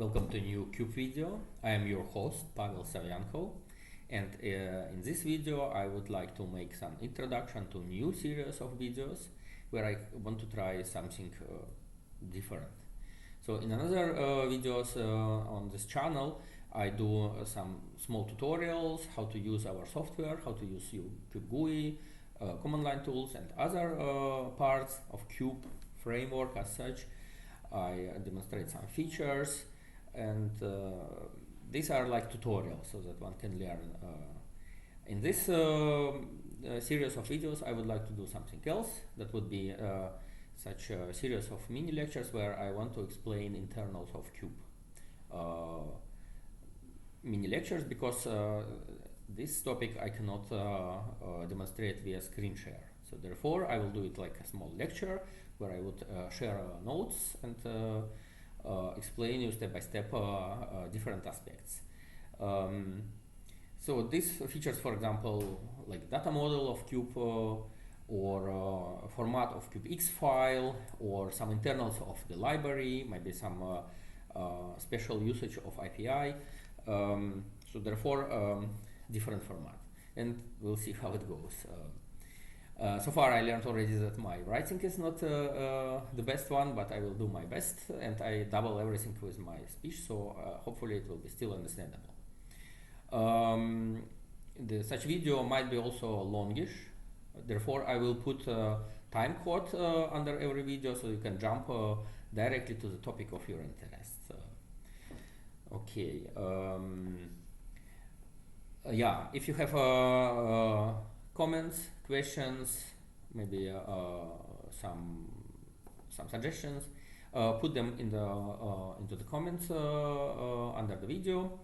Welcome to a new Cube video. I am your host, Pavel Savyanko, and in this video I would like to make some introduction to new series of videos where I want to try something different. So in another videos on this channel I do some small tutorials, how to use our software, how to use CubeGUI, command line tools and other parts of Cube framework as such. I demonstrate some features, and these are like tutorials so that one can learn. In this series of videos I would like to do something else. That would be such a series of mini lectures where I want to explain internals of Cube. Mini lectures because this topic I cannot demonstrate via screen share. So therefore I will do it like a small lecture where I would share notes and explain you step by step different aspects. So these features, for example, like data model of Cube or format of CubeX file, or some internals of the library, maybe some special usage of API. So therefore different format, and we'll see how it goes. So far I learned already that my writing is not the best one, but I will do my best, and I double everything with my speech, so hopefully it will be still understandable. Such video might be also longish, therefore I will put time code under every video so you can jump directly to the topic of your interest. Okay. Yeah, if you have comments, questions, maybe some suggestions, put them in the into the comments under the video.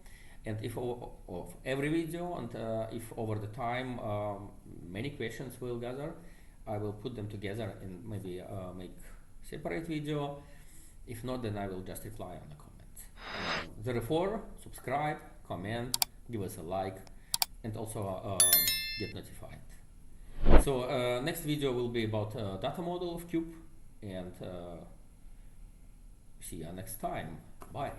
And if of every video, and if over the time many questions will gather, I will put them together and maybe make separate video. If not, then I will just reply on the comments. Therefore, subscribe, comment, give us a like, and also get notified. So next video will be about data model of Cube, and see you next time. Bye.